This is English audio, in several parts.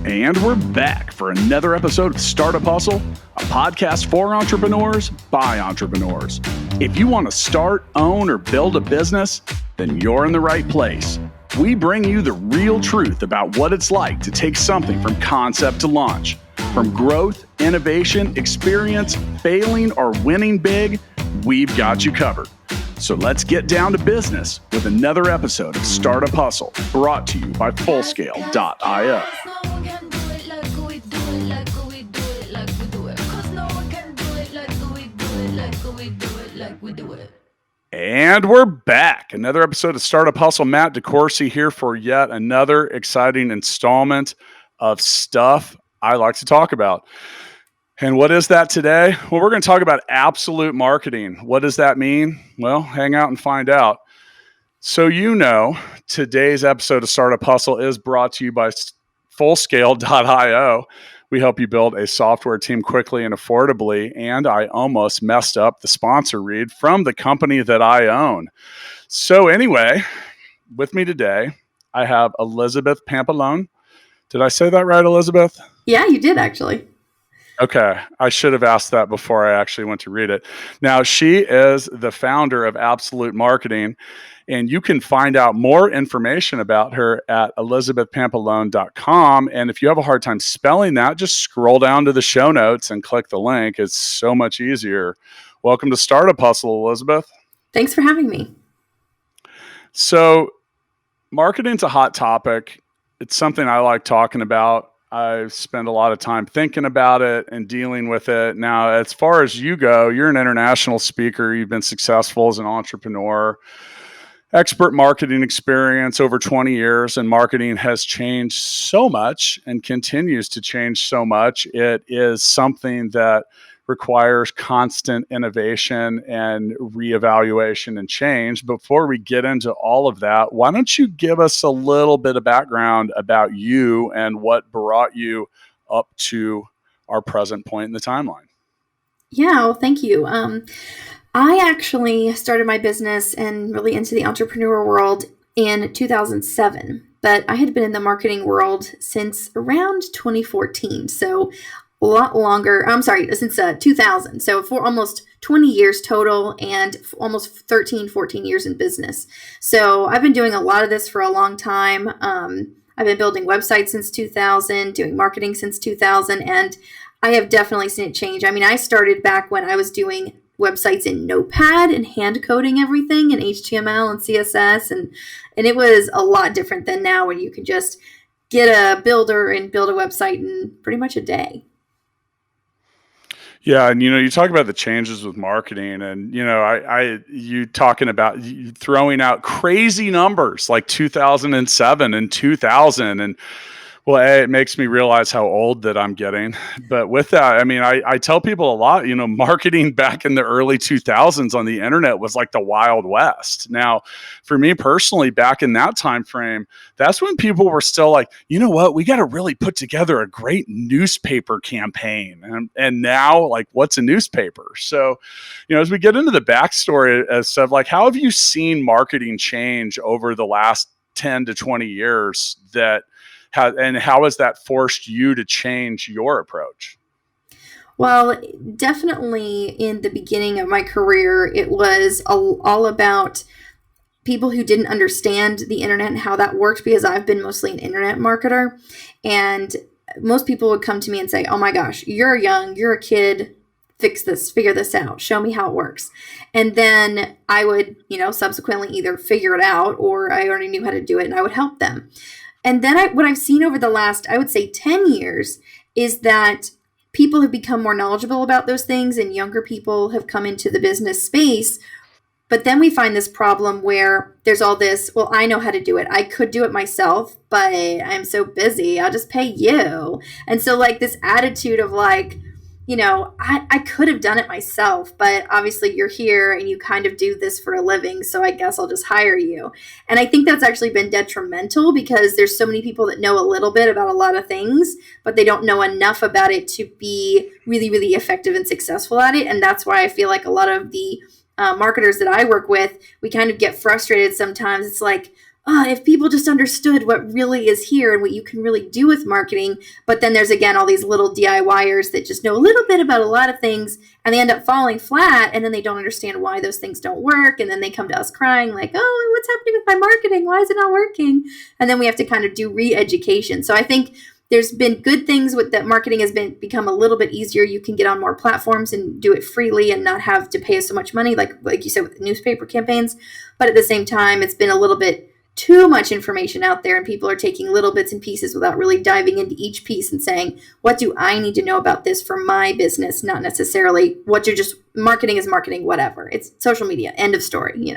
And we're back for another episode of Startup Hustle, a podcast for entrepreneurs by entrepreneurs. If you want to start, own, or build a business, then you're in the right place. We bring you the real truth about what it's like to take something from concept to launch. From growth, innovation, experience, failing, or winning big, we've got you covered. So let's get down to business with another episode of Startup Hustle, brought to you by Fullscale.io. And we're back. Another episode of Startup Hustle. Matt DeCourcy here for yet another exciting installment of stuff I like to talk about. And what is that today? Well, we're going to talk about absolute marketing. What does that mean? Well, hang out and find out. So today's episode of Startup Hustle is brought to you by Fullscale.io. We help you build a software team quickly and affordably. And I almost messed up the sponsor read from the company that I own. So anyway, with me today, I have Elizabeth Pampalone. Did I say that right, Elizabeth? Yeah, you did actually. Okay. I should have asked that before I actually went to read it. Now, she is the founder of Absolute Marketing, and you can find out more information about her at elizabethpampalone.com. And if you have a hard time spelling that, just scroll down to the show notes and click the link. It's so much easier. Welcome to Startup Hustle, Elizabeth. Thanks for having me. So, marketing's a hot topic. It's something I like talking about. I spend a lot of time thinking about it and dealing with it. Now, as far as you go, you're an international speaker. You've been successful as an entrepreneur, expert marketing experience over 20 years, and marketing has changed so much and continues to change so much. It is something that requires constant innovation and reevaluation and change. Before we get into all of that, why don't you give us a little bit of background about you and what brought you up to our present point in the timeline? Yeah, well, thank you. I actually started my business and really into the entrepreneur world in 2007, but I had been in the marketing world since around 2014. So a lot longer, since 2000. So for almost 20 years total and almost 13, 14 years in business. So I've been doing a lot of this for a long time. I've been building websites since 2000, doing marketing since 2000, and I have definitely seen it change. I mean, I started back when I was doing websites in Notepad and hand coding everything in HTML and CSS, and it was a lot different than now when you can just get a builder and build a website in pretty much a day. Yeah, and you talk about the changes with marketing, and you talking about throwing out crazy numbers like 2007 and 2000, and well, it makes me realize how old that I'm getting. But with that, I mean, I tell people a lot, marketing back in the early 2000s on the internet was like the Wild West. Now, for me personally, back in that time frame, that's when people were still like, you know what, we got to really put together a great newspaper campaign. And now, like, what's a newspaper? So, as we get into the backstory as stuff, like, how have you seen marketing change over the last 10 to 20 years how has that forced you to change your approach? Well, definitely in the beginning of my career, it was all about people who didn't understand the internet and how that worked, because I've been mostly an internet marketer. And most people would come to me and say, oh my gosh, you're young, you're a kid, fix this, figure this out, show me how it works. And then I would, subsequently either figure it out or I already knew how to do it and I would help them. And then what I've seen over the last, I would say 10 years, is that people have become more knowledgeable about those things and younger people have come into the business space. But then we find this problem where there's all this, well, I know how to do it. I could do it myself, but I'm so busy. I'll just pay you. And so like this attitude of like, I could have done it myself, but obviously you're here and you kind of do this for a living. So I guess I'll just hire you. And I think that's actually been detrimental because there's so many people that know a little bit about a lot of things, but they don't know enough about it to be really, really effective and successful at it. And that's why I feel like a lot of the marketers that I work with, we kind of get frustrated sometimes. It's like, if people just understood what really is here and what you can really do with marketing. But then there's, again, all these little DIYers that just know a little bit about a lot of things, and they end up falling flat, and then they don't understand why those things don't work. And then they come to us crying like, oh, what's happening with my marketing? Why is it not working? And then we have to kind of do re-education. So I think there's been good things with that. Marketing has become a little bit easier. You can get on more platforms and do it freely and not have to pay so much money, like you said, with the newspaper campaigns. But at the same time, it's been a little bit too much information out there, and people are taking little bits and pieces without really diving into each piece and saying, what do I need to know about this for my business? Not necessarily what you're just marketing is marketing, whatever. It's social media, end of story.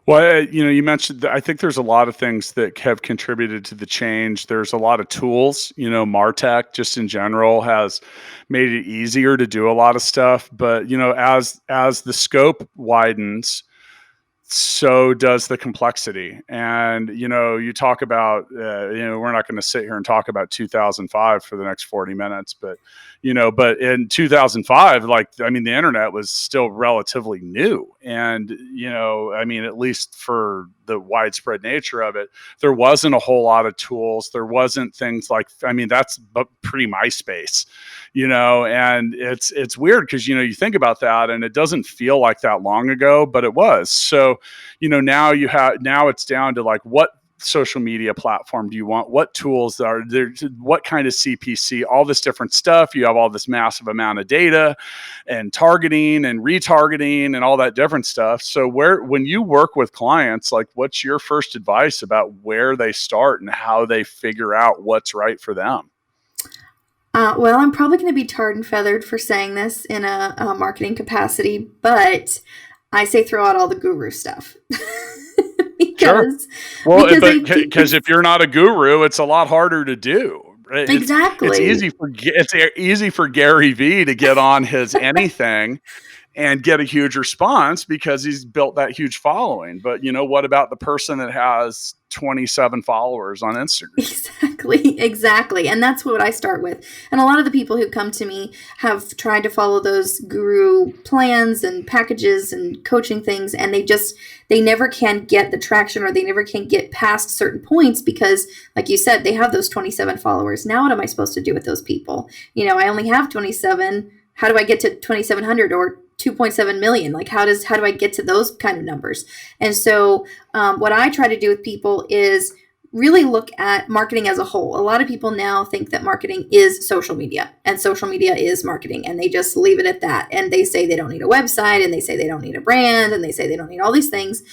Well, you mentioned I think there's a lot of things that have contributed to the change. There's a lot of tools, MarTech just in general has made it easier to do a lot of stuff. But, as the scope widens, so does the complexity. And, you talk about, we're not going to sit here and talk about 2005 for the next 40 minutes, but in 2005, the internet was still relatively new. And, at least for the widespread nature of it, there wasn't a whole lot of tools. There wasn't things like, that's pre MySpace, and it's weird because, you think about that and it doesn't feel like that long ago, but it was. So, now it's down to what social media platform do you want? What tools are there? What kind of CPC? All this different stuff. You have all this massive amount of data and targeting and retargeting and all that different stuff. So when you work with clients, what's your first advice about where they start and how they figure out what's right for them? Well, I'm probably going to be tarred and feathered for saying this in a marketing capacity, but I say throw out all the guru stuff. Because if you're not a guru, it's a lot harder to do. Exactly. It's easy for Gary Vee to get on his anything and get a huge response because he's built that huge following. But what about the person that has 27 followers on Instagram? Exactly. And that's what I start with. And a lot of the people who come to me have tried to follow those guru plans and packages and coaching things, and they never can get the traction, or they never can get past certain points because, like you said, they have those 27 followers. Now what am I supposed to do with those people? I only have 27. How do I get to 2,700 or 2.7 million? How do I get to those kind of numbers? And so what I try to do with people is really look at marketing as a whole. A lot of people now think that marketing is social media and social media is marketing, and they just leave it at that. And they say they don't need a website, and they say they don't need a brand, and they say they don't need all these things.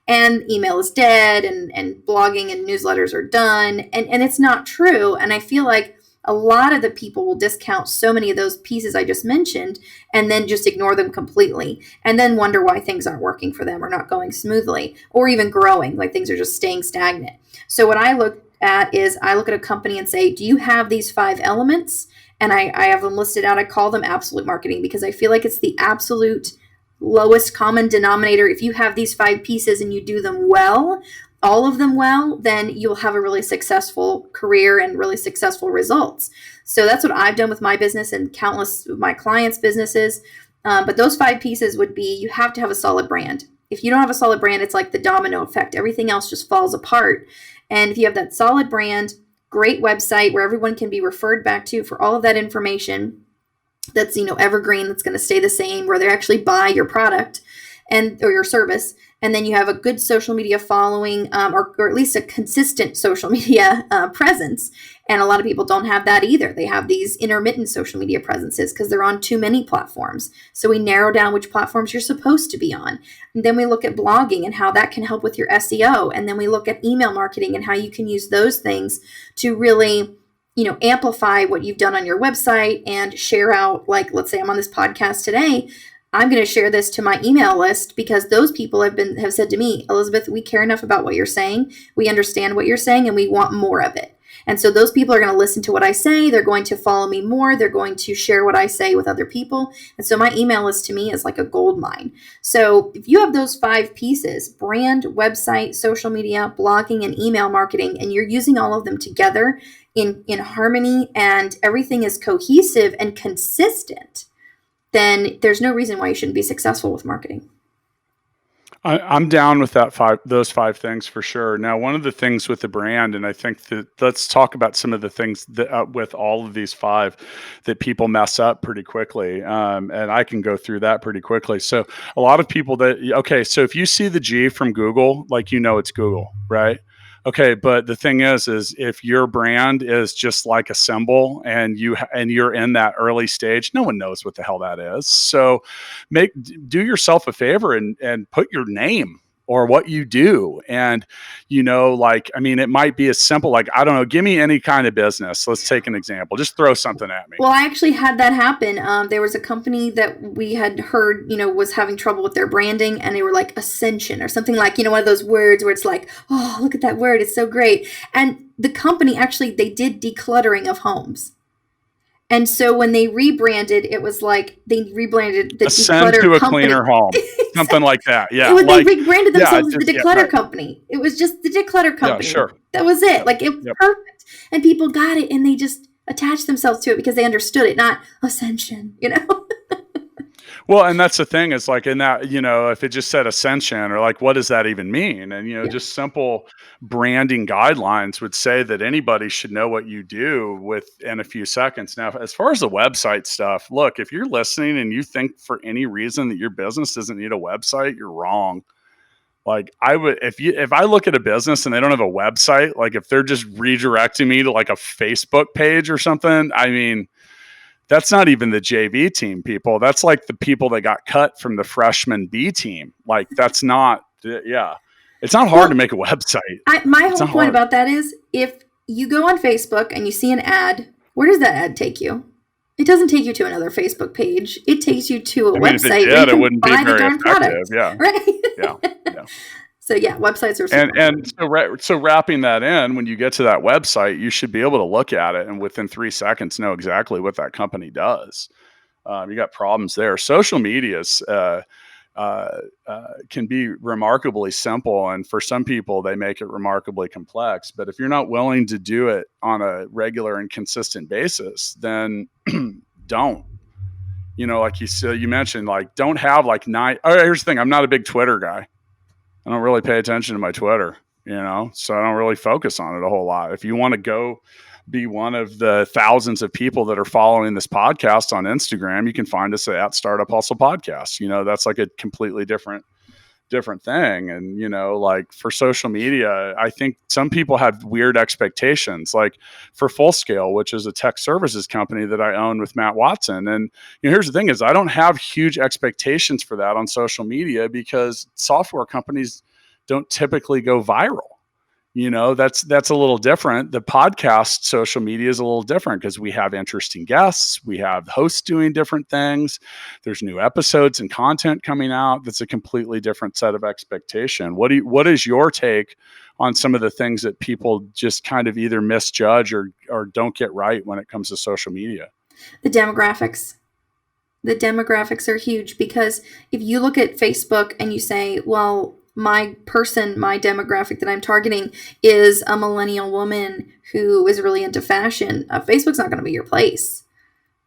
And email is dead, and blogging and newsletters are done. And it's not true. And I feel like a lot of the people will discount so many of those pieces I just mentioned and then just ignore them completely and then wonder why things aren't working for them or not going smoothly or even growing, like things are just staying stagnant. So what I look at is I look at a company and say, do you have these 5 elements? And I have them listed out. I call them absolute marketing because I feel like it's the absolute lowest common denominator. If you have these 5 pieces and you do them well, all of them well, then you'll have a really successful career and really successful results. So that's what I've done with my business and countless of my clients' businesses. But those 5 pieces would be, you have to have a solid brand. If you don't have a solid brand, it's like the domino effect. Everything else just falls apart. And if you have that solid brand, great website where everyone can be referred back to for all of that information, that's evergreen, that's going to stay the same, where they actually buy your product or your service. And then you have a good social media following, or at least a consistent social media presence. And a lot of people don't have that either. They have these intermittent social media presences because they're on too many platforms. So we narrow down which platforms you're supposed to be on. And then we look at blogging and how that can help with your SEO. And then we look at email marketing and how you can use those things to really amplify what you've done on your website and share out, like, let's say I'm on this podcast today. I'm going to share this to my email list because those people have said to me, Elizabeth, we care enough about what you're saying. We understand what you're saying and we want more of it. And so those people are going to listen to what I say. They're going to follow me more. They're going to share what I say with other people. And so my email list to me is like a gold mine. So if you have those 5 pieces, brand, website, social media, blogging, and email marketing, and you're using all of them together in harmony and everything is cohesive and consistent, then there's no reason why you shouldn't be successful with marketing. I'm down with those five things for sure. Now, one of the things with the brand, and I think that let's talk about some of the things that with all of these five that people mess up pretty quickly. And I can go through that pretty quickly. So a lot of people okay, so if you see the G from Google, like, it's Google, right? Okay, but the thing is if your brand is just like a symbol and you're in that early stage, no one knows what the hell that is. So make do yourself a favor and put your name or what you do. And like, I mean, it might be as simple, like, I don't know, give me any kind of business. Let's take an example. Just throw something at me. Well, I actually had that happen. There was a company that we had heard, was having trouble with their branding, and they were like Ascension or something, like, one of those words where it's like, oh, look at that word, it's so great. And the company actually, they did decluttering of homes. And so when they rebranded, it was like they rebranded the Ascend declutter to a company. cleaner home. Something like that. Yeah. They like, rebranded themselves as the declutter right. company. It was just the declutter company. Yeah, sure. That was it. Like, it was Yep. perfect. And people got it, and they just attached themselves to it because they understood it, not Ascension, Well, and that's the thing is, like, in that, if it just said Ascension, or like, what does that even mean? And, Yeah. just simple branding guidelines would say that anybody should know what you do within a few seconds. Now, as far as the website stuff, look, if you're listening and you think for any reason that your business doesn't need a website, you're wrong. Like, if I look at a business and they don't have a website, like, if they're just redirecting me to like a Facebook page or something, I mean, that's not even the JV team people. That's like the people that got cut from the freshman B team. Like, that's not, yeah. It's not hard to make a website. My whole point about that is, if you go on Facebook and you see an ad, where does that ad take you? It doesn't take you to another Facebook page. It takes you to a website where you can buy the darn product. Yeah. Right? Yeah. So yeah, websites are super and so wrapping that in, when you get to that website, you should be able to look at it and within 3 seconds know exactly what that company does. You got problems there. Social medias can be remarkably simple, and for some people, they make it remarkably complex. But if you're not willing to do it on a regular and consistent basis, then don't. Like you mentioned, like, don't have like 9. Oh, here's the thing: I'm not a big Twitter guy. I don't really pay attention to my Twitter, so I don't really focus on it a whole lot. If you want to go be one of the thousands of people that are following this podcast on Instagram, you can find us at Startup Hustle Podcast. That's like a completely different thing. And, like, for social media, I think some people have weird expectations, like for Full Scale, which is a tech services company that I own with Matt Watson. And here's the thing is, I don't have huge expectations for that on social media because software companies don't typically go viral. That's a little different. The podcast social media is a little different because we have interesting guests. We have hosts doing different things. There's new episodes and content coming out. That's a completely different set of expectation. What is your take on some of the things that people just kind of either misjudge or don't get right when it comes to social media? The demographics. The demographics are huge, because if you look at Facebook and you say, well, my demographic that I'm targeting is a millennial woman who is really into fashion, Facebook's not going to be your place.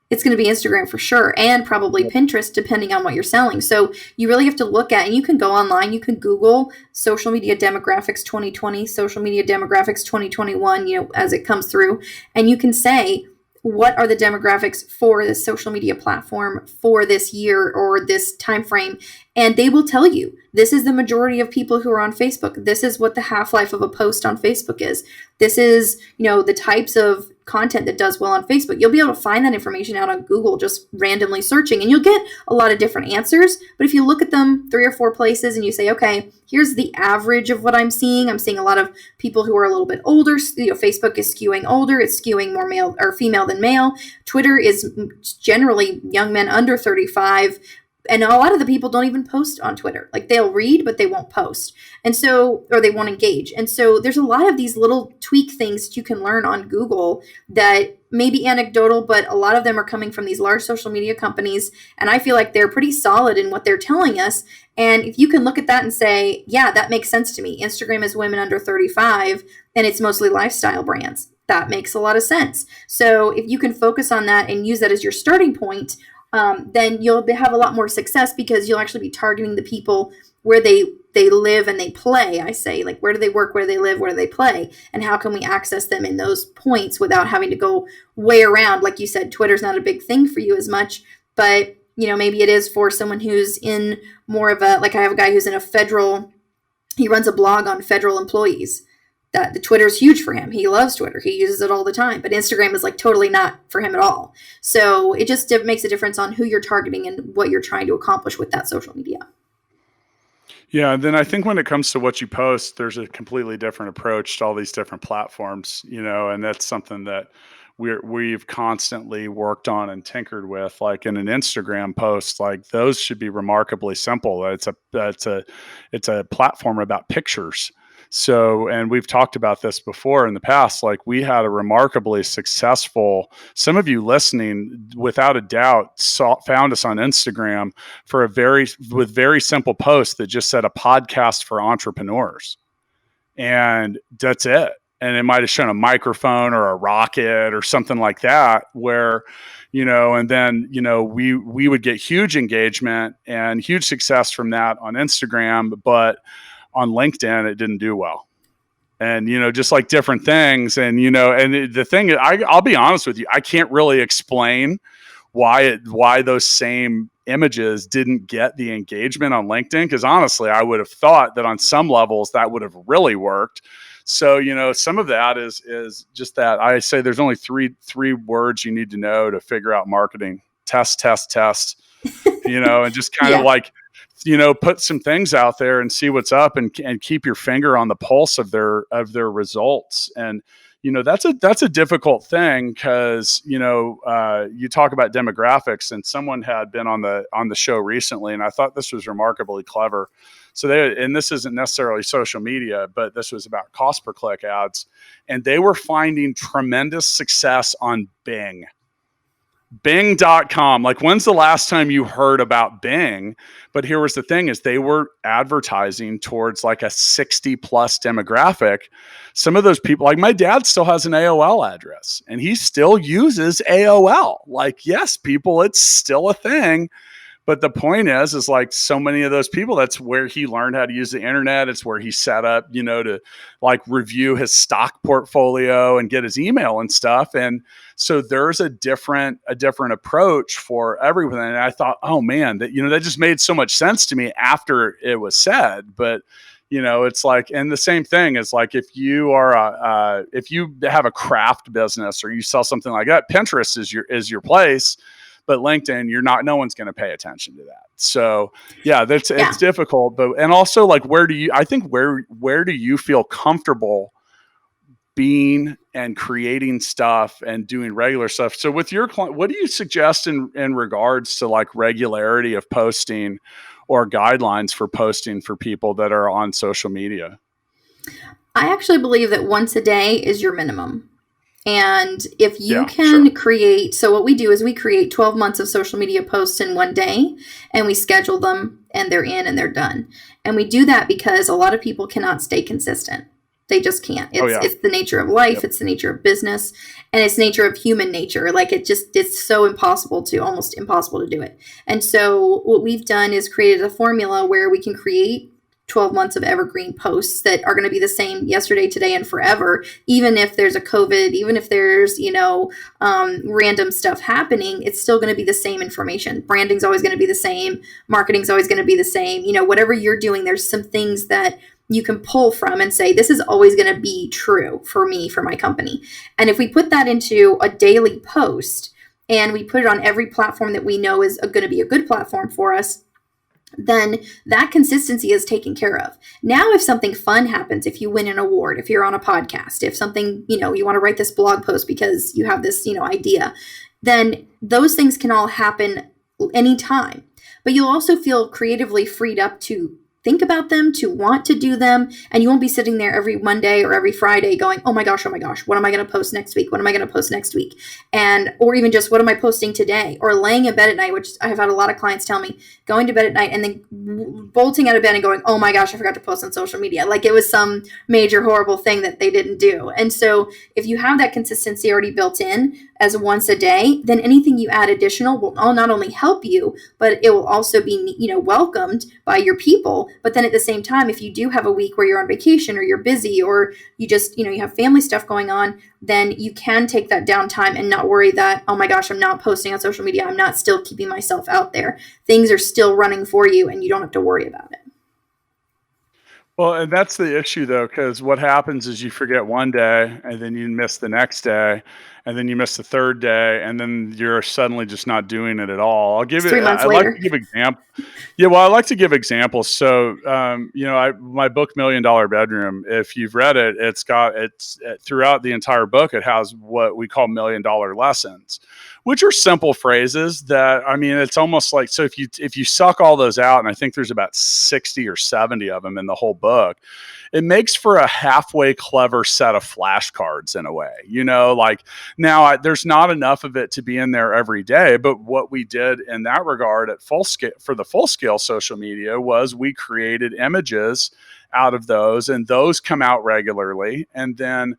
It's going to be Instagram for sure, and probably Pinterest, depending on what you're selling. So you really have to look at, and you can go online, you can Google social media demographics 2020, social media demographics 2021, as it comes through, and you can say, what are the demographics for this social media platform for this year or this time frame? And they will tell you, this is the majority of people who are on Facebook. This is what the half-life of a post on Facebook is. This is, the types of content that does well on Facebook. You'll be able to find that information out on Google just randomly searching, and you'll get a lot of different answers. But if you look at them 3 or 4 places and you say, okay, here's the average of what I'm seeing a lot of people who are a little bit older. Facebook is skewing older. It's skewing more male or female than male. Twitter is generally young men under 35. And a lot of the people don't even post on Twitter. Like, they'll read, but they won't post. And so, or they won't engage. And so there's a lot of these little tweak things that you can learn on Google that may be anecdotal, but a lot of them are coming from these large social media companies. And I feel like they're pretty solid in what they're telling us. And if you can look at that and say, yeah, that makes sense to me. Instagram is women under 35, and it's mostly lifestyle brands. That makes a lot of sense. So if you can focus on that and use that as your starting point, then you'll have a lot more success, because you'll actually be targeting the people where they they live and they play. I say, like, where do they work, where do they live, where do they play, and how can we access them in those points without having to go way around? Like you said, Twitter's not a big thing for you as much, but maybe it is for someone who's in more of a, like, I have a guy who's in a federal, he runs a blog on federal employees. That the Twitter's huge for him. He loves Twitter. He uses it all the time. But Instagram is like totally not for him at all. So it just makes a difference on who you're targeting and what you're trying to accomplish with that social media. Yeah, and then I think when it comes to what you post, there's a completely different approach to all these different platforms, and that's something that we've constantly worked on and tinkered with. Like in an Instagram post, like those should be remarkably simple. It's a platform about pictures. So, and we've talked about this before in the past, like we had a remarkably successful, some of you listening without a doubt found us on Instagram with very simple posts that just said a podcast for entrepreneurs. And that's it. And it might've shown a microphone or a rocket or something like that where, and then, we would get huge engagement and huge success from that on Instagram, but on LinkedIn, it didn't do well. And, just like different things. And, and the thing is, I'll be honest with you, I can't really explain why those same images didn't get the engagement on LinkedIn. Cause honestly, I would have thought that on some levels that would have really worked. So, some of that is just that I say there's only three words you need to know to figure out marketing: test, test, test, and just kind of like, put some things out there and see what's up and keep your finger on the pulse of their results. And, that's a difficult thing because, you talk about demographics, and someone had been on the show recently, and I thought this was remarkably clever. So and this isn't necessarily social media, but this was about cost per click ads, and they were finding tremendous success on Bing. Bing.com. Like, when's the last time you heard about Bing? But here was the thing is they were advertising towards like a 60 plus demographic. Some of those people, like my dad still has an AOL address and he still uses AOL. Like, yes, people, it's still a thing. But the point is like so many of those people, that's where he learned how to use the internet. It's where he set up, to like review his stock portfolio and get his email and stuff. And so there's a different approach for everyone. And I thought, oh man, that just made so much sense to me after it was said. But it's like, and the same thing is like, if you are, if you have a craft business or you sell something like that, Pinterest is your place. But LinkedIn, no one's going to pay attention to that. So yeah, it's difficult, but, and also like, where do you feel comfortable being and creating stuff and doing regular stuff? So with your client, what do you suggest in regards to like regularity of posting or guidelines for posting for people that are on social media? I actually believe that once a day is your minimum. And if you can create, so what we do is we create 12 months of social media posts in one day and we schedule them and they're in and they're done. And we do that because a lot of people cannot stay consistent. They just can't. It's the nature of life. Yep. It's the nature of business and it's nature of human nature. Like it's so almost impossible to do it. And so what we've done is created a formula where we can create 12 months of evergreen posts that are going to be the same yesterday, today, and forever. Even if there's a COVID, even if there's, random stuff happening, it's still going to be the same information. Branding's always going to be the same. Marketing's always going to be the same. Whatever you're doing, there's some things that you can pull from and say, this is always going to be true for me, for my company. And if we put that into a daily post and we put it on every platform that we know is going to be a good platform for us, then that consistency is taken care of. Now, if something fun happens, if you win an award, if you're on a podcast, if something, you want to write this blog post because you have this, idea, then those things can all happen anytime. But you'll also feel creatively freed up to think about them, to want to do them. And you won't be sitting there every Monday or every Friday going, oh my gosh, what am I going to post next week? What am I going to post next week? Or even just, what am I posting today? Or laying in bed at night, which I have had a lot of clients tell me, going to bed at night and then bolting out of bed and going, oh my gosh, I forgot to post on social media. Like it was some major horrible thing that they didn't do. And so if you have that consistency already built in as once a day, then anything you add additional will not only help you, but it will also be, welcomed by your people But then at the same time, if you do have a week where you're on vacation or you're busy or you just, you have family stuff going on, then you can take that downtime and not worry that, oh my gosh, I'm not posting on social media. I'm not still keeping myself out there. Things are still running for you and you don't have to worry about it. Well, and that's the issue though, because what happens is you forget one day and then you miss the next day and then you miss the third day and then you're suddenly just not doing it at all. I'll give It's it, 3 months I like later. to give example. Yeah, well, I like to give examples. So, my book $1 Million Bedroom, if you've read it, it's throughout the entire book, it has what we call $1 million lessons, which are simple phrases that, I mean, it's almost like, so if you suck all those out, and I think there's about 60 or 70 of them in the whole book, it makes for a halfway clever set of flashcards in a way, like now there's not enough of it to be in there every day. But what we did in that regard at full scale for the full scale social media was we created images out of those, and those come out regularly. And then,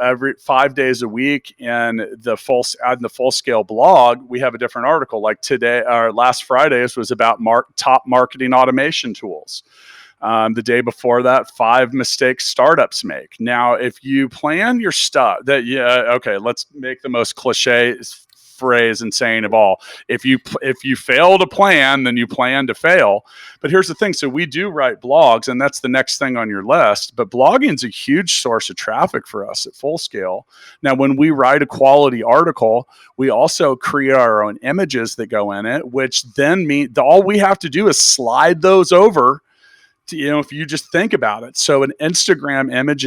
every 5 days a week in the full scale blog, we have a different article. Like today, or last Friday's was about top marketing automation tools. The day before that, 5 mistakes startups make. Now, if you plan your stuff, let's make the most cliche phrase and saying of all. If you fail to plan, then you plan to fail. But here's the thing. So we do write blogs, and that's the next thing on your list. But blogging is a huge source of traffic for us at Full Scale. Now, when we write a quality article, we also create our own images that go in it, which then mean all we have to do is slide those over. If you just think about it. So an Instagram image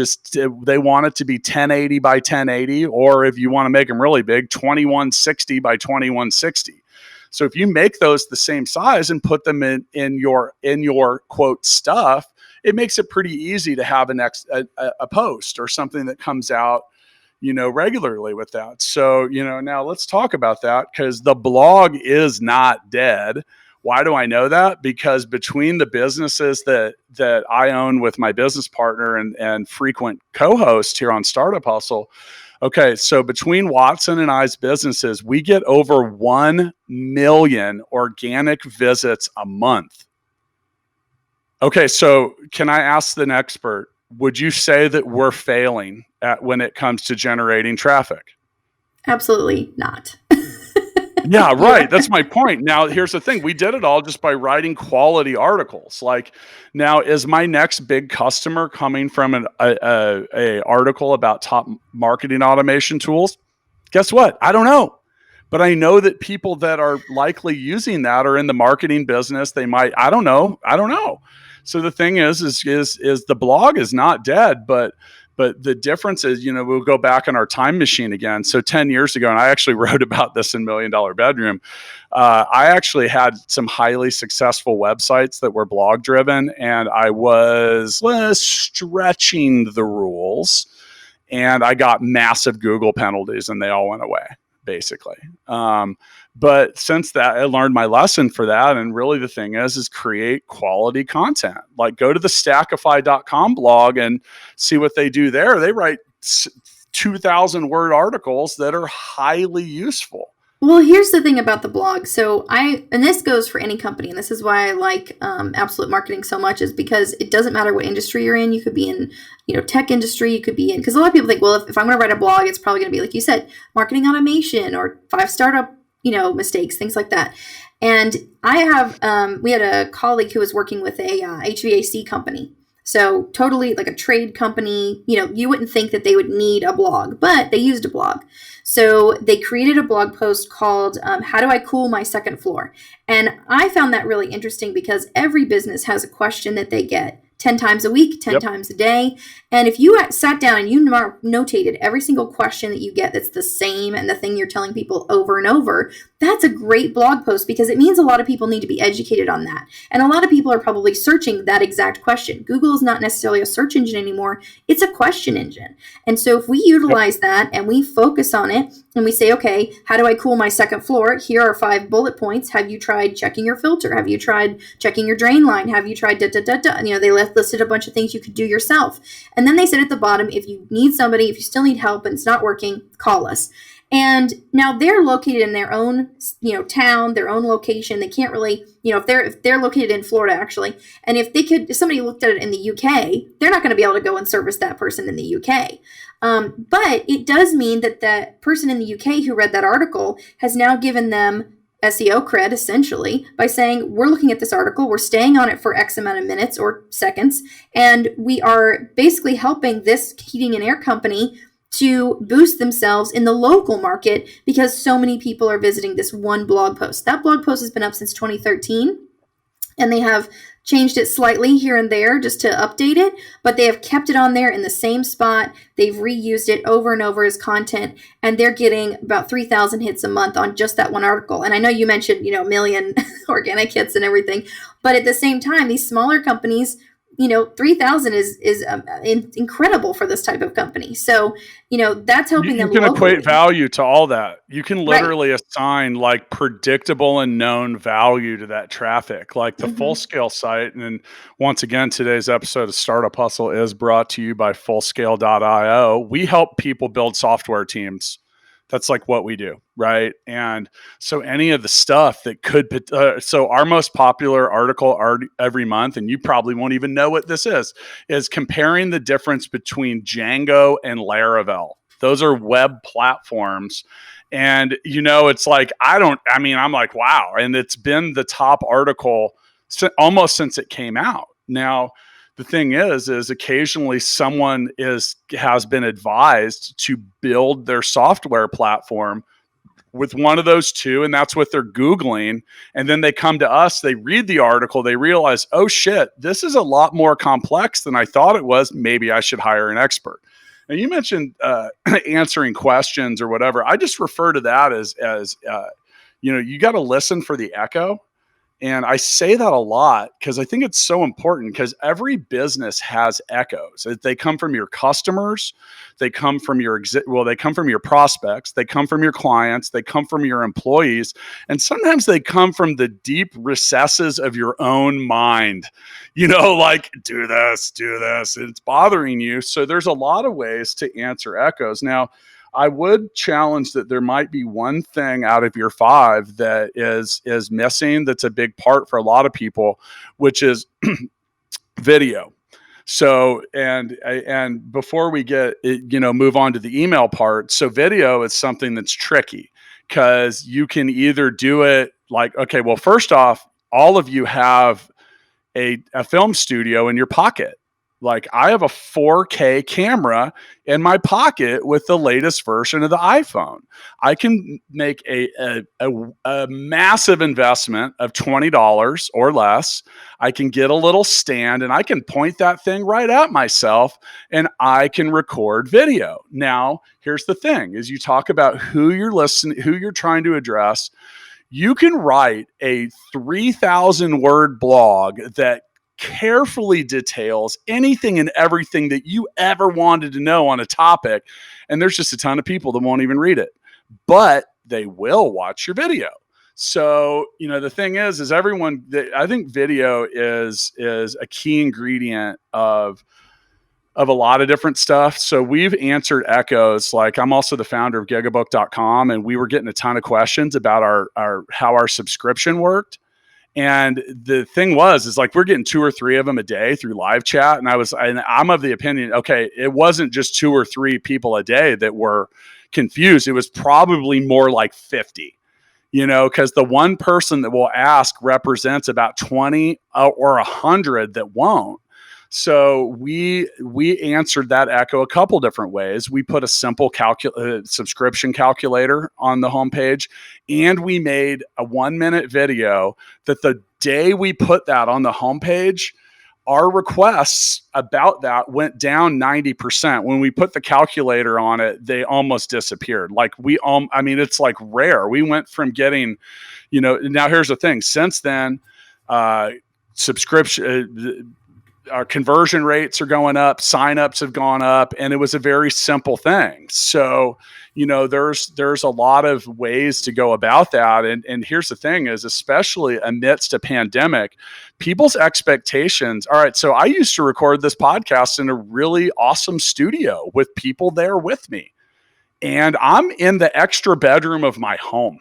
they want it to be 1080 by 1080, or if you want to make them really big, 2160 by 2160. So if you make those the same size and put them in your quote stuff, it makes it pretty easy to have a post or something that comes out, regularly with that. So, now let's talk about that, because the blog is not dead. Why do I know that? Because between the businesses that I own with my business partner and frequent co-host here on Startup Hustle, okay, so between Watson and I's businesses, we get over 1 million organic visits a month. Okay, so can I ask the expert, would you say that we're failing when it comes to generating traffic? Absolutely not. Yeah, right. That's my point. Now, here's the thing. We did it all just by writing quality articles. Like, now, is my next big customer coming from an article about top marketing automation tools? Guess what? I don't know. But I know that people that are likely using that are in the marketing business. They might, I don't know. So the thing is the blog is not dead, but the difference is, we'll go back in our time machine again. So 10 years ago, and I actually wrote about this in $1 Million Bedroom, I actually had some highly successful websites that were blog driven, and I was stretching the rules, and I got massive Google penalties, and they all went away, basically. But since that, I learned my lesson for that. And really the thing is create quality content. Like, go to the stackify.com blog and see what they do there. They write 2,000 word articles that are highly useful. Well, here's the thing about the blog. So and this goes for any company, and this is why I like Absolute Marketing so much, is because it doesn't matter what industry you're in. You could be in, tech industry. You could be in, because a lot of people think, well, if I'm going to write a blog, it's probably going to be, like you said, marketing automation or 5 startup, mistakes, things like that. And we had a colleague who was working with a HVAC company. So totally like a trade company, you wouldn't think that they would need a blog, but they used a blog. So they created a blog post called How Do I Cool My Second Floor? And I found that really interesting because every business has a question that they get 10 times a week, 10 times a day. And if you sat down and you notated every single question that you get that's the same and the thing you're telling people over and over, that's a great blog post, because it means a lot of people need to be educated on that. And a lot of people are probably searching that exact question. Google is not necessarily a search engine anymore. It's a question engine. And so if we utilize that and we focus on it and we say, okay, how do I cool my second floor? Here are 5 bullet points. Have you tried checking your filter? Have you tried checking your drain line? Have you tried da-da-da-da? They listed a bunch of things you could do yourself. And then they said at the bottom, if you need somebody, if you still need help and it's not working, call us. And now they're located in their own, town, their own location. They can't really, if they're located in Florida actually, and if somebody looked at it in the UK, they're not going to be able to go and service that person in the UK. But it does mean that the person in the UK who read that article has now given them SEO cred, essentially, by saying, we're looking at this article, we're staying on it for X amount of minutes or seconds, and we are basically helping this heating and air company to boost themselves in the local market because so many people are visiting this one blog post. That blog post has been up since 2013, and they have changed it slightly here and there just to update it, but they have kept it on there in the same spot. They've reused it over and over as content, and they're getting about 3,000 hits a month on just that one article. And I know you mentioned, a million organic hits and everything, but at the same time, these smaller companies, 3,000 is incredible for this type of company. So, that's helping them. You can locally equate value to all that. You can literally assign like predictable and known value to that traffic, like the Full Scale site. And once again, today's episode of Startup Hustle is brought to you by fullscale.io. We help people build software teams. That's like what we do, right? And so any of the stuff that could, so our most popular article every month, and you probably won't even know what this is comparing the difference between Django and Laravel. Those are web platforms. And, it's like, I'm like, wow. And it's been the top article almost since it came out. Now, the thing is occasionally someone has been advised to build their software platform with one of those two, and that's what they're Googling. And then they come to us, they read the article, they realize, oh shit, this is a lot more complex than I thought it was. Maybe I should hire an expert. And you mentioned answering questions or whatever. I just refer to that as you got to listen for the echo. And I say that a lot because I think it's so important, because every business has echoes. They come from your customers, they come from they come from your prospects, they come from your clients, they come from your employees, and sometimes they come from the deep recesses of your own mind. Like do this, and it's bothering you. So there's a lot of ways to answer echoes. Now, I would challenge that there might be one thing out of your 5 that is missing. That's a big part for a lot of people, which is video. So, and before we move on to the email part. So video is something that's tricky, because you can either do it like, okay, well, first off, all of you have a film studio in your pocket. Like, I have a 4K camera in my pocket with the latest version of the iPhone. I can make a massive investment of $20 or less. I can get a little stand and I can point that thing right at myself and I can record video. Now, here's the thing, is you talk about who you're trying to address. You can write a 3,000 word blog that carefully details anything and everything that you ever wanted to know on a topic. And there's just a ton of people that won't even read it, but they will watch your video. So, the thing is I think video is a key ingredient of a lot of different stuff. So we've answered echoes. Like, I'm also the founder of gigabook.com, and we were getting a ton of questions about how our subscription worked. And the thing is like, we're getting 2 or 3 of them a day through live chat. And I'm of the opinion, okay, it wasn't just 2 or 3 people a day that were confused. It was probably more like 50, because the one person that will ask represents about 20 or 100 that won't. So we answered that echo a couple different ways. We put a simple subscription calculator on the homepage, and we made a 1-minute video that the day we put that on the homepage, our requests about that went down 90%. When we put the calculator on it, they almost disappeared. Like it's like rare. We went from getting, now here's the thing. Since then, subscription, our conversion rates are going up, signups have gone up, and it was a very simple thing. So, there's a lot of ways to go about that. And here's the thing is, especially amidst a pandemic, people's expectations. All right. So I used to record this podcast in a really awesome studio with people there with me. and I'm in the extra bedroom of my home,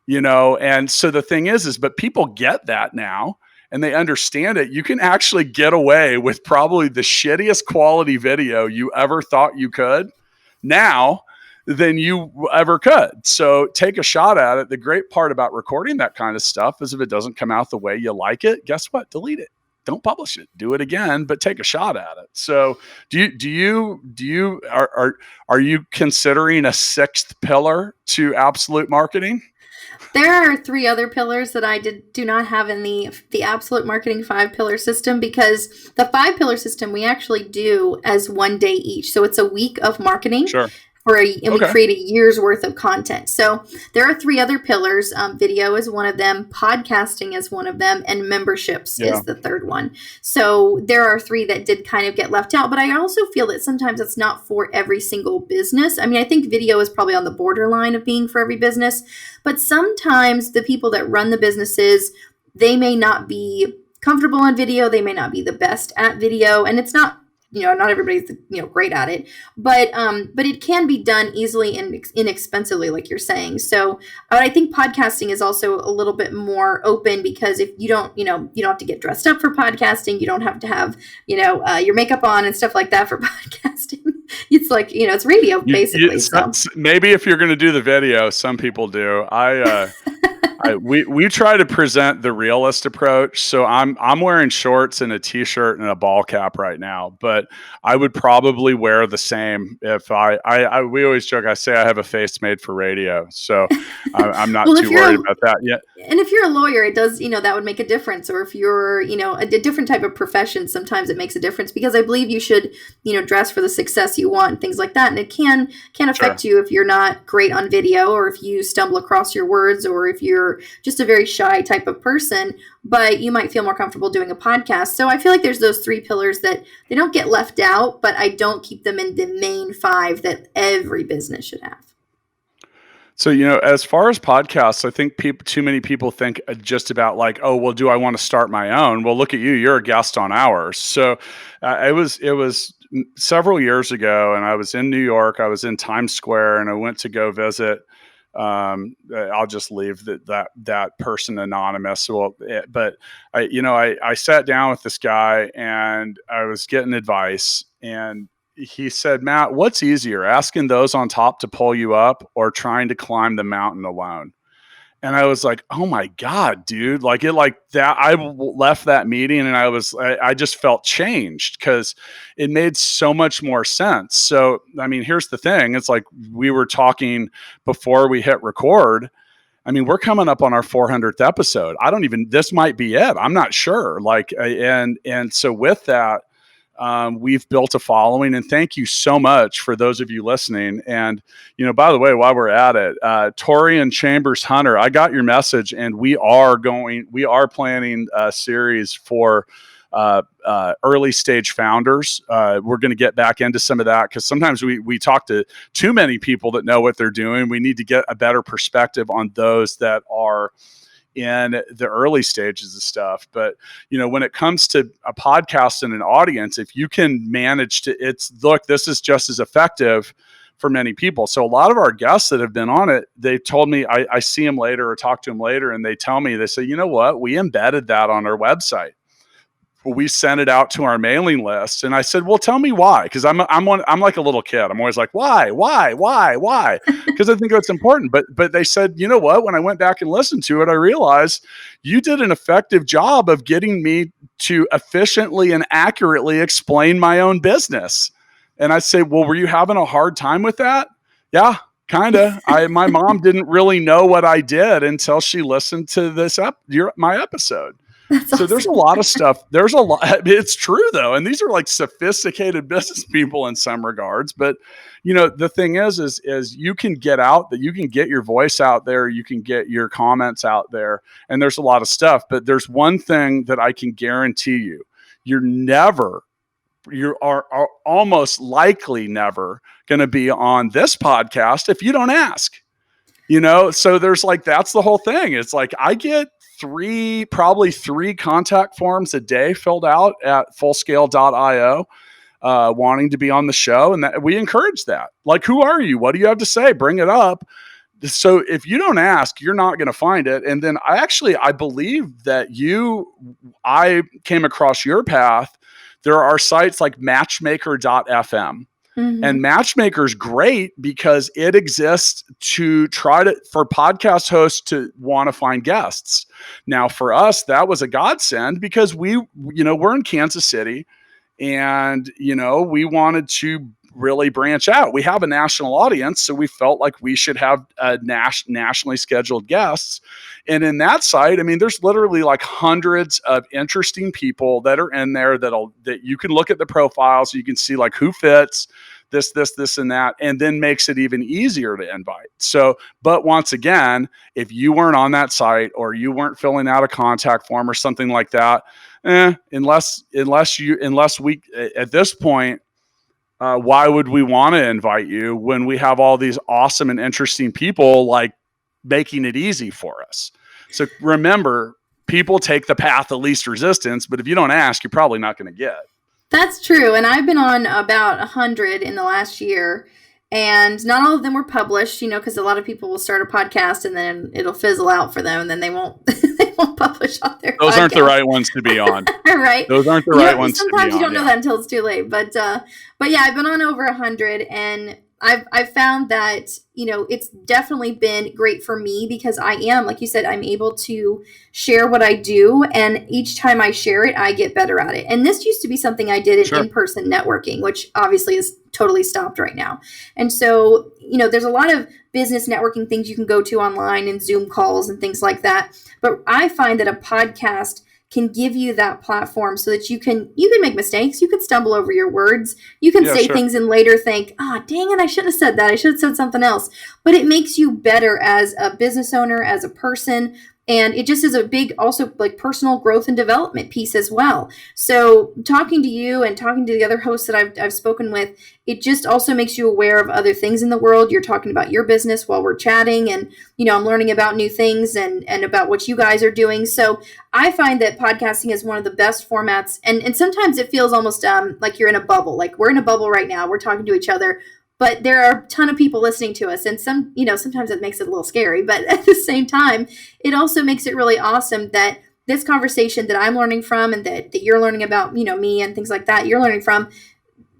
and so the thing is but people get that now and they understand it. You can actually get away with probably the shittiest quality video you ever thought you could now than you ever could. So take a shot at it. The great part about recording that kind of stuff is if it doesn't come out the way you like it, guess what? Delete it. Don't publish it. Do it again, but take a shot at it. So are you considering a sixth pillar to absolute marketing? There are 3 other pillars that I do not have in the Absolute Marketing 5-pillar system, because the 5-pillar system we actually do as one day each. So it's a week of marketing. Sure. And we create a year's worth of content. So there are 3 other pillars. Video is one of them, podcasting is one of them, and memberships is the third one. So there are 3 that did kind of get left out, but I also feel that sometimes it's not for every single business. I mean, I think video is probably on the borderline of being for every business, but sometimes the people that run the businesses, they may not be comfortable on video. They may not be the best at video, and it's not, not everybody's, great at it, but it can be done easily and inexpensively, like you're saying. So I think podcasting is also a little bit more open, because if you don't have to get dressed up for podcasting. You don't have to have, your makeup on and stuff like that for podcasting. It's like, it's radio basically. So maybe if you're going to do the video, some people do. We try to present the realist approach. So I'm wearing shorts and a t-shirt and a ball cap right now, but I would probably wear the same if we always joke, I say I have a face made for radio. So I'm not too worried about that yet. And if you're a lawyer, it does, that would make a difference. Or if you're, a different type of profession, sometimes it makes a difference, because I believe you should, dress for the success you want and things like that. And it can affect you if you're not great on video, or if you stumble across your words, or if you're just a very shy type of person, but you might feel more comfortable doing a podcast. So I feel like there's those 3 pillars that they don't get left out, but I don't keep them in the main 5 that every business should have. So, as far as podcasts, I think too many people think just about like, oh, well, do I want to start my own? Well, look at you. You're a guest on ours. So it was several years ago, and I was in New York. I was in Times Square, and I went to go visit. I'll just leave that person anonymous. But I sat down with this guy, and I was getting advice, and he said, Matt, what's easier, asking those on top to pull you up or trying to climb the mountain alone? And I was like, oh my God, dude, like that. I left that meeting and I just felt changed, because it made so much more sense. So, I mean, here's the thing. It's like we were talking before we hit record. I mean, we're coming up on our 400th episode. This might be it. I'm not sure. And so with that, we've built a following, and thank you so much for those of you listening. And, by the way, while we're at it, Tori and Chambers Hunter, I got your message, and we are planning a series for early stage founders. We're going to get back into some of that, because sometimes we talk to too many people that know what they're doing. We need to get a better perspective on those that are in the early stages of stuff. But, when it comes to a podcast and an audience, if you can manage this is just as effective for many people. So a lot of our guests that have been on it, they told me, I see them later or talk to them later, and they tell me, they say, you know what, we embedded that on our website. We sent it out to our mailing list. And I said, well, tell me why. Cause I'm like a little kid. I'm always like, why? Cause I think that's important. But they said, you know what, when I went back and listened to it, I realized you did an effective job of getting me to efficiently and accurately explain my own business. And I say, well, were you having a hard time with that? Yeah, kind of. My mom didn't really know what I did until she listened to my episode. That's awesome. There's a lot of stuff. There's a lot. It's true though. And these are like sophisticated business people in some regards. But, the thing is you can get your voice out there. You can get your comments out there, and there's a lot of stuff, but there's one thing that I can guarantee you. You are almost likely never going to be on this podcast if you don't ask, so there's that's the whole thing. It's like, I get probably three contact forms a day filled out at fullscale.io. wanting to be on the show, and that we encourage that. Like, who are you? What do you have to say? Bring it up. So if you don't ask, you're not going to find it. And then I believe that I came across your path. There are sites like matchmaker.fm. Mm-hmm. And Matchmaker's great because it exists for podcast hosts to want to find guests. Now, for us, that was a godsend because we're in Kansas City, and we wanted to really branch out. We have a national audience, so we felt like we should have nationally scheduled guests. And in that site, I mean, there's literally like hundreds of interesting people that are in there that you can look at the profiles, so you can see like who fits this, and that, and then makes it even easier to invite. So, but once again, if you weren't on that site or you weren't filling out a contact form or something like that, unless we, at this point, why would we want to invite you when we have all these awesome and interesting people like making it easy for us? So remember, people take the path of least resistance, but if you don't ask, you're probably not going to get. That's true. And I've been on about 100 in the last year, and not all of them were published, because a lot of people will start a podcast and then it'll fizzle out for them, and then they won't publish on their Those podcast. Aren't the right ones to be on. Right. Those aren't the right ones to be on. Sometimes you don't know that until it's too late. But yeah, I've been on over 100, and I've found that, it's definitely been great for me because I am, like you said, I'm able to share what I do. And each time I share it, I get better at it. And this used to be something I did in in-person networking, which obviously is totally stopped right now. And so, there's a lot of business networking things you can go to online and Zoom calls and things like that. But I find that a podcast can give you that platform so that you can make mistakes. You can stumble over your words. You can say things and later think, dang it, I shouldn't have said that. I should have said something else. But it makes you better as a business owner, as a person. And it just is a big, also like personal growth and development piece as well. So talking to you and talking to the other hosts that I've spoken with, it just also makes you aware of other things in the world. You're talking about your business while we're chatting, and, I'm learning about new things and about what you guys are doing. So I find that podcasting is one of the best formats. And sometimes it feels almost like you're in a bubble. Like we're in a bubble right now. We're talking to each other. But there are a ton of people listening to us, and sometimes it makes it a little scary, but at the same time, it also makes it really awesome that this conversation that I'm learning from and that you're learning about, me and things like that, you're learning from,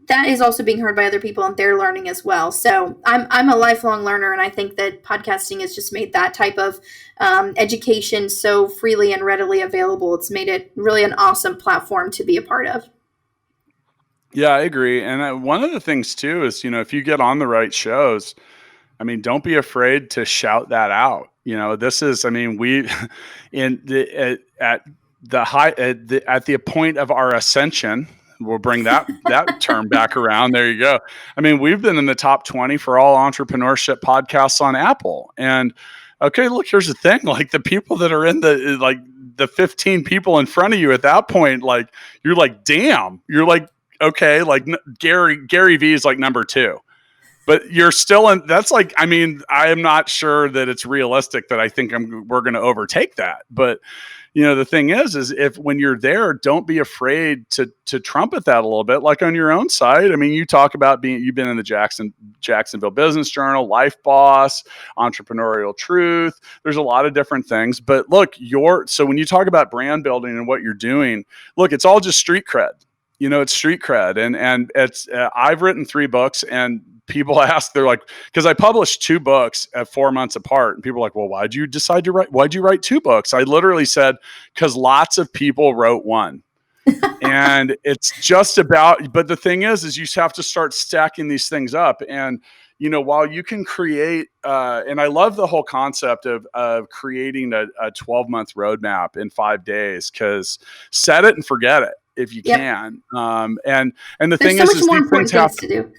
that is also being heard by other people and they're learning as well. So I'm a lifelong learner, and I think that podcasting has just made that type of education so freely and readily available. It's made it really an awesome platform to be a part of. Yeah, I agree. And one of the things too is, if you get on the right shows, I mean, don't be afraid to shout that out. This is, I mean, we at the point of our ascension, we'll bring that term back around. There you go. I mean, we've been in the top 20 for all entrepreneurship podcasts on Apple. And okay, look, here's the thing. Like the people that are in the 15 people in front of you at that point, like, you're like, damn, you're like, okay, like Gary V is like number 2, but you're still in. That's like, I mean, I am not sure that it's realistic that I think we're going to overtake that. But the thing is if when you're there, don't be afraid to trumpet that a little bit, like on your own site. I mean, you talk about you've been in the Jacksonville Business Journal, Life Boss, Entrepreneurial Truth. There's a lot of different things, but look, so when you talk about brand building and what you're doing, look, it's all just street cred. It's street cred. And it's, I've written 3 books, and people ask, they're like, because I published 2 books at 4 months apart, and people are like, well, why'd you write 2 books? I literally said, because lots of people wrote one. And it's just about, but the thing is you have to start stacking these things up. And, while you can create, and I love the whole concept of creating a 12-month roadmap in 5 days, because set it and forget it if you can. And the thing is these things have to do.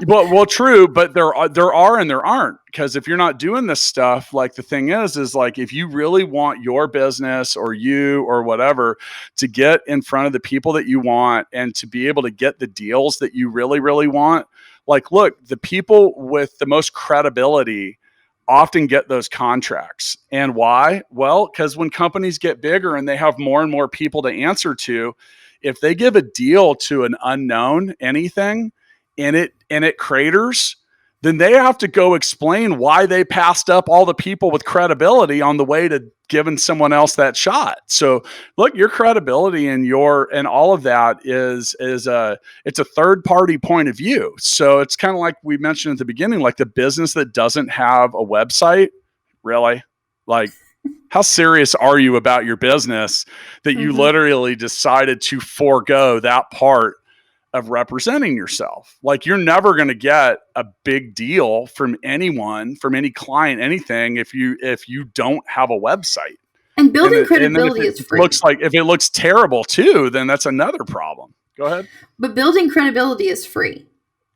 well, true, but there are and there aren't, because if you're not doing this stuff, like the thing is like, if you really want your business or you or whatever to get in front of the people that you want and to be able to get the deals that you really, really want, like, look, the people with the most credibility often get those contracts. And why? Well, because when companies get bigger and they have more and more people to answer to, if they give a deal to an unknown anything and it craters, then they have to go explain why they passed up all the people with credibility on the way to giving someone else that shot. So look, your credibility and all of that is it's a third party point of view. So it's kind of like we mentioned at the beginning, like the business that doesn't have a website, really? Like, how serious are you about your business that you literally decided to forego that part of representing yourself? Like, you're never going to get a big deal from anyone, from any client, anything, if you don't have a website. And building credibility is free. If it looks terrible too, then that's another problem. Go ahead. But building credibility is free.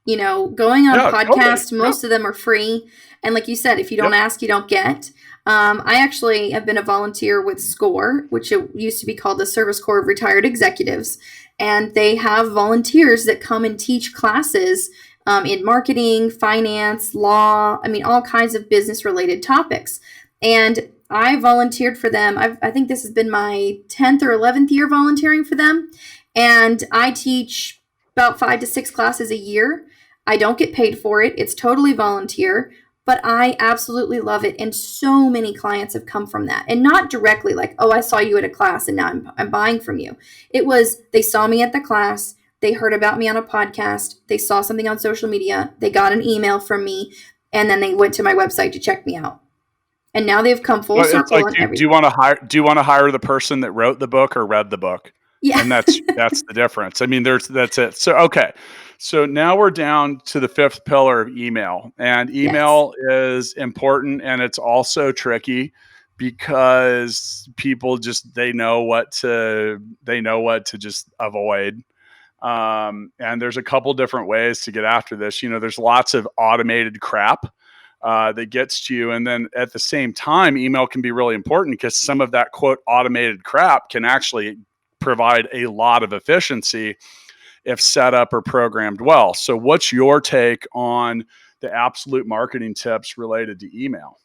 Going on podcasts, totally. Most of them are free. And like you said, if you don't ask, you don't get. I actually have been a volunteer with SCORE, which it used to be called the Service Corps of Retired Executives. And they have volunteers that come and teach classes in marketing, finance, law, all kinds of business-related topics. And I volunteered for them. I think this has been my 10th or 11th year volunteering for them. And I teach about 5 to 6 classes a year. I don't get paid for it. It's totally volunteer. But I absolutely love it. And so many clients have come from that. And not directly like, oh, I saw you at a class and now I'm buying from you. It was, they saw me at the class. They heard about me on a podcast. They saw something on social media. They got an email from me. And then they went to my website to check me out. And now they've come full circle. Like, do you want to hire the person that wrote the book or read the book? Yeah. And that's the difference. That's it. So, okay. So now we're down to the 5th pillar of email, and email is important, and it's also tricky because people just, they know what to just avoid. And there's a couple different ways to get after this. There's lots of automated crap that gets to you. And then at the same time, email can be really important because some of that quote automated crap can actually provide a lot of efficiency if set up or programmed well. So what's your take on the absolute marketing tips related to email?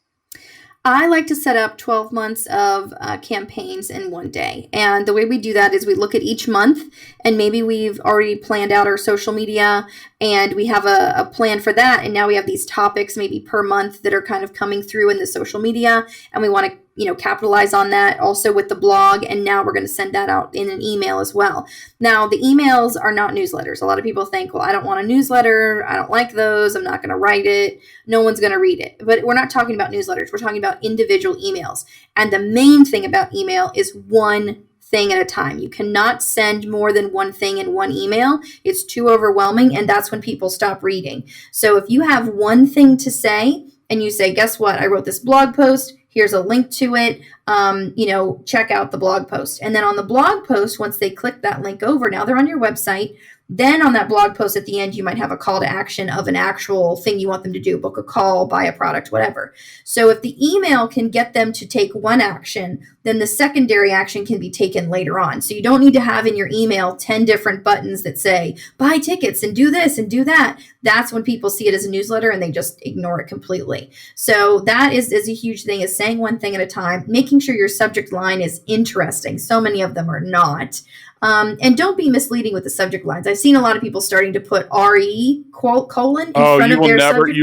I like to set up 12 months of campaigns in one day. And the way we do that is we look at each month, and maybe we've already planned out our social media and we have a plan for that. And now we have these topics maybe per month that are kind of coming through in the social media, and we want to capitalize on that also with the blog. And now we're going to send that out in an email as well. Now, the emails are not newsletters. A lot of people think, well, I don't want a newsletter. I don't like those. I'm not going to write it. No one's going to read it. But we're not talking about newsletters. We're talking about individual emails. And the main thing about email is one thing at a time. You cannot send more than one thing in one email. It's too overwhelming. And that's when people stop reading. So if you have one thing to say and you say, guess what? I wrote this blog post. Here's a link to it. Check out the blog post. And then on the blog post, once they click that link over, now they're on your website. Then on that blog post at the end, you might have a call to action of an actual thing you want them to do, book a call, buy a product, whatever. So if the email can get them to take one action, then the secondary action can be taken later on. So you don't need to have in your email 10 different buttons that say, buy tickets and do this and do that. That's when people see it as a newsletter and they just ignore it completely. So that is a huge thing, is saying one thing at a time, making sure your subject line is interesting. So many of them are not. And don't be misleading with the subject lines. I've seen a lot of people starting to put RE colon in front of their subject lines.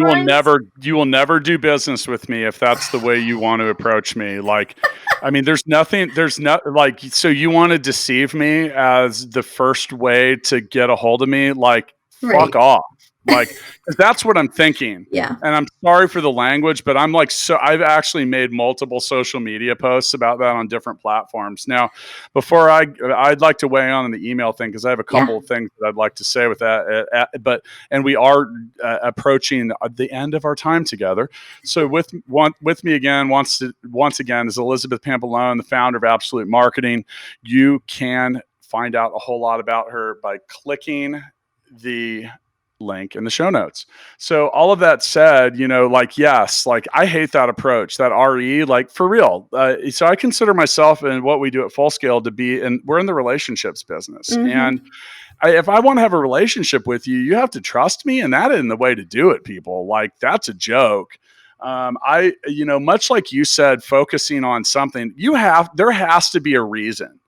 You will never do business with me if that's the way you want to approach me. Like, so you want to deceive me as the first way to get a hold of me? Like, fuck off. Like, 'cause that's what I'm thinking. Yeah. And I'm sorry for the language, but I'm like, so I've actually made multiple social media posts about that on different platforms. Now, before I'd like to weigh on the email thing, because I have a couple of things that I'd like to say with that. And we are approaching the end of our time together. So with me again, once again, is Elizabeth Pampalone, the founder of Absolute Marketing. You can find out a whole lot about her by clicking the link in the show notes. So all of that said, yes, I hate that approach, that RE, for real. So I consider myself and what we do at Full Scale to be, and we're in the relationships business. Mm-hmm. And if I want to have a relationship with you, you have to trust me. And that isn't the way to do it, people. That's a joke. Much like you said, focusing on something, there has to be a reason.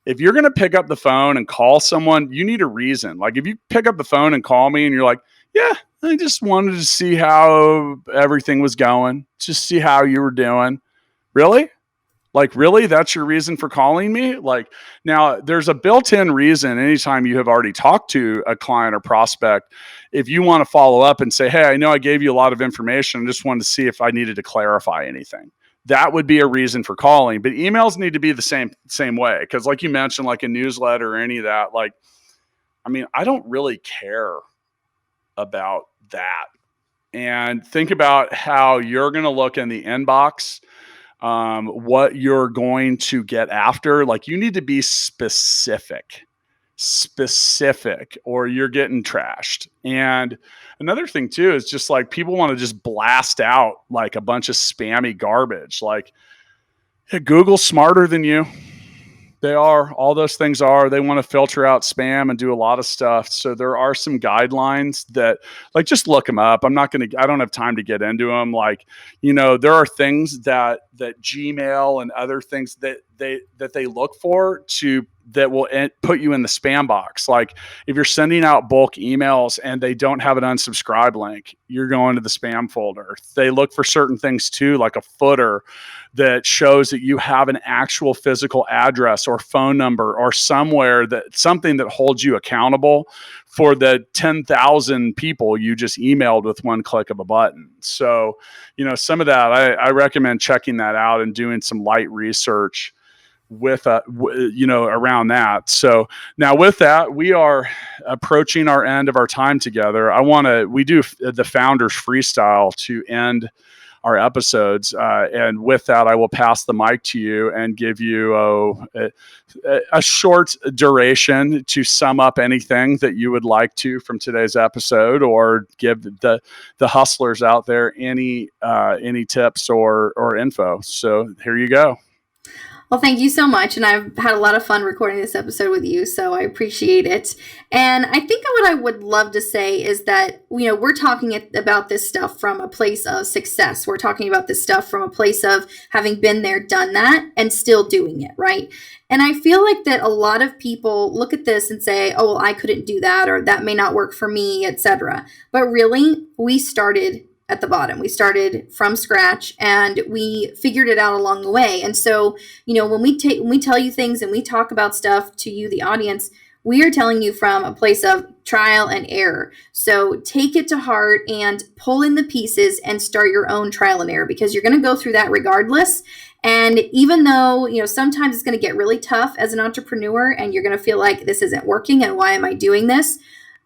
If you're going to pick up the phone and call someone, you need a reason. Like if you pick up the phone and call me and you're like, yeah, I just wanted to see how everything was going, just see how you were doing. Really? Like, really? That's your reason for calling me? Like, now there's a built-in reason anytime you have already talked to a client or prospect, if you want to follow up and say, hey, I know I gave you a lot of information. I just wanted to see if I needed to clarify anything. That would be a reason for calling. But emails need to be the same way. Because like you mentioned, like a newsletter or any of that, like, I mean, I don't really care about that. And think about how you're going to look in the inbox, what you're going to get after. Like you need to be specific, or you're getting trashed. And another thing too is just like people want to just blast out like a bunch of spammy garbage. Like, hey, Google's smarter than you. They are. All those things are. They want to filter out spam and do a lot of stuff. So there are some guidelines that, like, just look them up. I don't have time to get into them. Like, there are things that Gmail and other things that they look for that will put you in the spam box. Like if you're sending out bulk emails and they don't have an unsubscribe link, you're going to the spam folder. They look for certain things too, like a footer that shows that you have an actual physical address or phone number or something that holds you accountable for the 10,000 people you just emailed with one click of a button. So, some of that, I recommend checking that out and doing some light research with around that. So now with that, we are approaching our end of our time together. We do the Founders Freestyle to end our episodes. And with that, I will pass the mic to you and give you a short duration to sum up anything that you would like to from today's episode, or give the hustlers out there any tips or info. So here you go. Well, thank you so much. And I've had a lot of fun recording this episode with you, so I appreciate it. And I think what I would love to say is that, we're talking about this stuff from a place of success. We're talking about this stuff from a place of having been there, done that, and still doing it, right? And I feel like that a lot of people look at this and say, oh, well, I couldn't do that, or that may not work for me, etc. But really, we started at the bottom. We started from scratch and we figured it out along the way. And so, when we tell you things and we talk about stuff to you, the audience, we are telling you from a place of trial and error. So take it to heart and pull in the pieces and start your own trial and error, because you're going to go through that regardless. And even though, sometimes it's going to get really tough as an entrepreneur and you're going to feel like this isn't working and why am I doing this?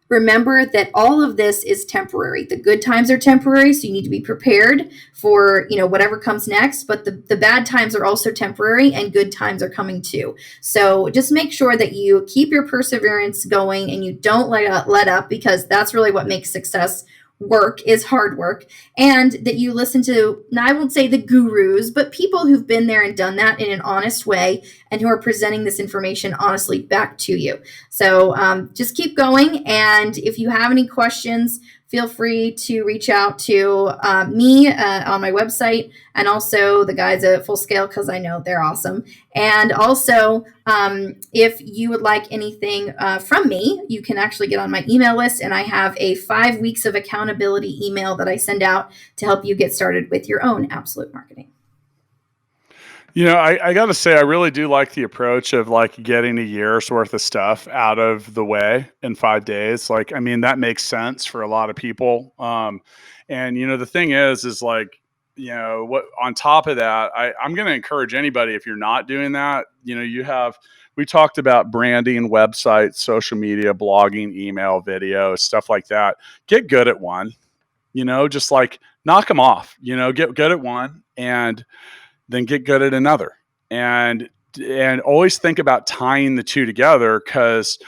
Remember that all of this is temporary. The good times are temporary, so you need to be prepared for, whatever comes next. But the bad times are also temporary, and good times are coming too. So just make sure that you keep your perseverance going and you don't let up, because that's really what makes success work, is hard work. And that you listen to, now I won't say the gurus, but people who've been there and done that in an honest way and who are presenting this information honestly back to you. So just keep going. And if you have any questions, feel free to reach out to me on my website, and also the guys at Full Scale, because I know they're awesome. And also, if you would like anything from me, you can actually get on my email list, and I have a 5 weeks of accountability email that I send out to help you get started with your own absolute marketing. I got to say, I really do like the approach of like getting a year's worth of stuff out of the way in 5 days. Like, I mean, that makes sense for a lot of people. And the thing is like, what on top of that, I'm going to encourage anybody, if you're not doing that, we talked about branding, websites, social media, blogging, email, video, stuff like that. Get good at one, just like knock them off, get good at one and then get good at another, and always think about tying the two together. Cause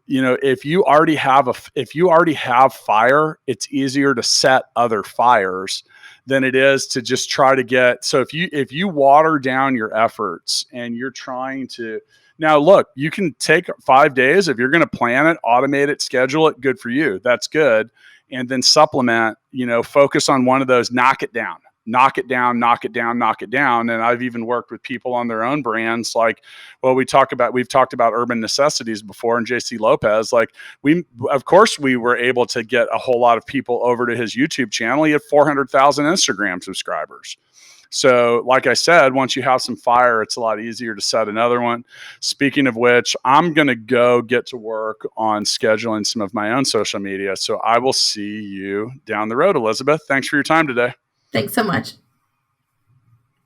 if you already have fire, it's easier to set other fires than it is to just try to get. So if you water down your efforts and you're trying to, now look, you can take 5 days. If you're going to plan it, automate it, schedule it, good for you. That's good. And then supplement, focus on one of those, knock it down. knock it down, knock it down, knock it down. And I've even worked with people on their own brands. Like, well, we've talked about Urban Necessities before, and JC Lopez, like of course we were able to get a whole lot of people over to his YouTube channel. He had 400,000 Instagram subscribers. So like I said, once you have some fire, it's a lot easier to set another one. Speaking of which, I'm going to go get to work on scheduling some of my own social media. So I will see you down the road, Elizabeth. Thanks for your time today. Thanks so much.